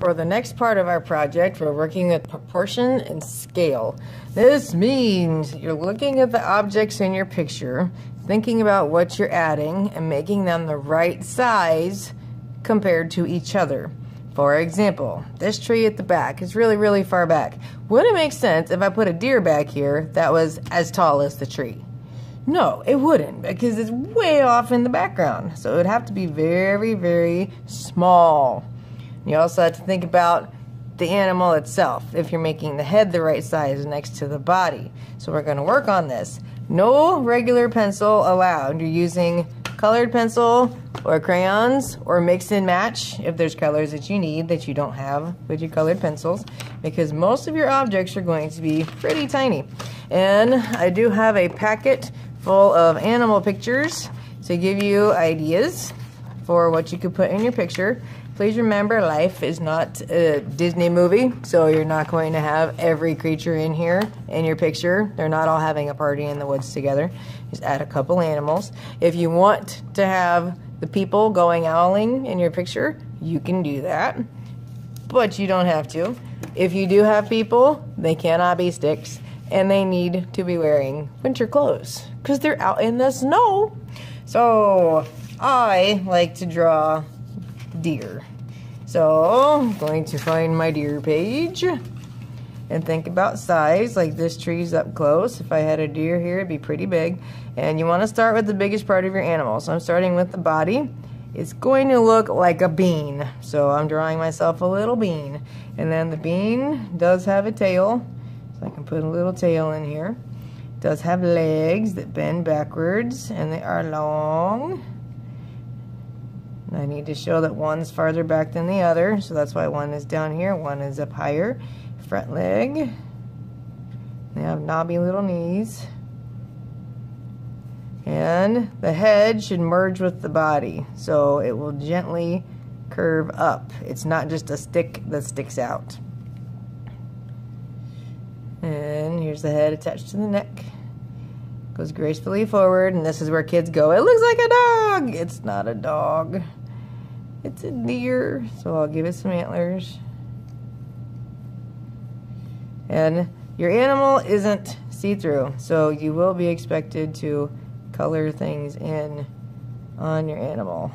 For the next part of our project, we're working with proportion and scale. This means you're looking at the objects in your picture, thinking about what you're adding, and making them the right size compared to each other. For example, this tree at the back is really, really far back. Would it make sense if I put a deer back here that was as tall as the tree? No, it wouldn't, because it's way off in the background. So it would have to be very, very small. You also have to think about the animal itself, if you're making the head the right size next to the body. So we're going to work on this. No regular pencil allowed. You're using colored pencil or crayons, or mix and match if there's colors that you need that you don't have with your colored pencils, because most of your objects are going to be pretty tiny. And I do have a packet full of animal pictures to give you ideas for what you could put in your picture. Please remember, life is not a Disney movie, so you're not going to have every creature in here in your picture. They're not all having a party in the woods together. Just add a couple animals. If you want to have the people going owling in your picture, you can do that, but you don't have to. If you do have people, they cannot be sticks, and they need to be wearing winter clothes because they're out in the snow. So I like to draw deer. So I'm going to find my deer page and think about size. Like this tree's up close. If I had a deer here, it'd be pretty big. And you want to start with the biggest part of your animal. So I'm starting with the body. It's going to look like a bean. So I'm drawing myself a little bean. And then the bean does have a tail. So I can put a little tail in here. It does have legs that bend backwards, and they are long. I need to show that one's farther back than the other, so that's why one is down here, one is up higher. Front leg. They have knobby little knees. And the head should merge with the body, so it will gently curve up. It's not just a stick that sticks out. And here's the head attached to the neck. Goes gracefully forward, and this is where kids go, "It looks like a dog!" It's not a dog. It's a deer, so I'll give it some antlers. And your animal isn't see-through, so you will be expected to color things in on your animal.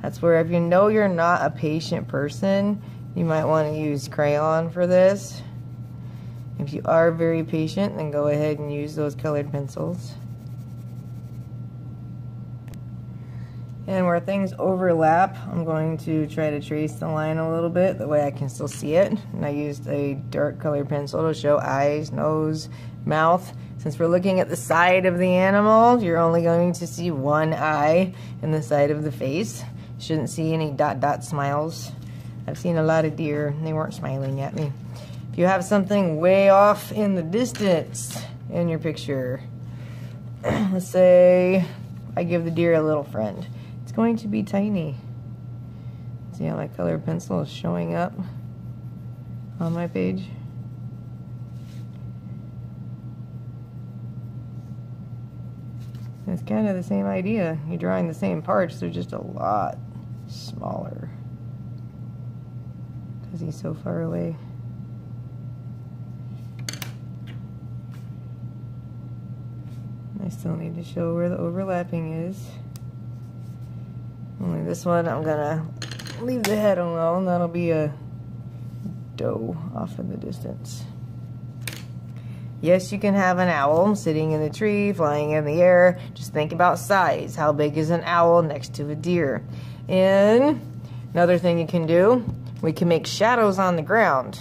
That's where, if you know you're not a patient person, you might want to use crayon for this. If you are very patient, then go ahead and use those colored pencils. And where things overlap, I'm going to try to trace the line a little bit, the way I can still see it. And I used a dark colored pencil to show eyes, nose, mouth. Since we're looking at the side of the animal, you're only going to see one eye in the side of the face. You shouldn't see any dot smiles. I've seen a lot of deer, and they weren't smiling at me. If you have something way off in the distance in your picture, let's say I give the deer a little friend. It's going to be tiny. See how my colored pencil is showing up on my page? It's kind of the same idea. You're drawing the same parts, they're just a lot smaller because he's so far away. I still need to show where the overlapping is. Only this one, I'm gonna leave the head alone. That'll be a doe off in the distance. Yes, you can have an owl sitting in the tree, flying in the air. Just think about size. How big is an owl next to a deer? And another thing you can do, we can make shadows on the ground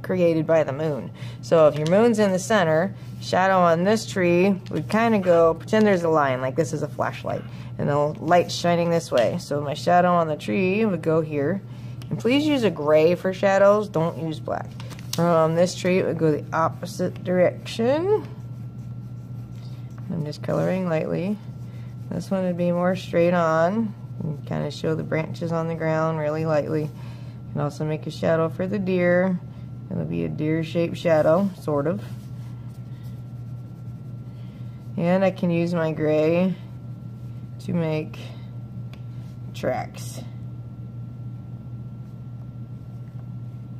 created by the moon. So if your moon's in the center, shadow on this tree would kind of go, pretend there's a line, like this is a flashlight, and the light's shining this way. So my shadow on the tree would go here. And please use a gray for shadows, don't use black. From this tree, it would go the opposite direction. I'm just coloring lightly. This one would be more straight on. And kind of show the branches on the ground really lightly. You can also make a shadow for the deer. It'll be a deer-shaped shadow, sort of. And I can use my gray to make tracks.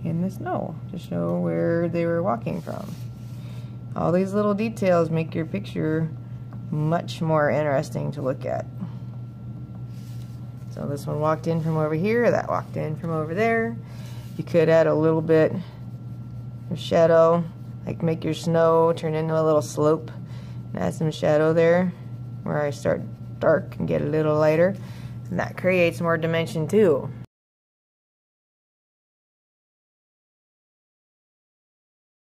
in the snow to show where they were walking from. All these little details make your picture much more interesting to look at. So this one walked in from over here, that walked in from over there. You could add a little bit of shadow, like make your snow turn into a little slope and add some shadow there where I start dark and get a little lighter, and that creates more dimension too.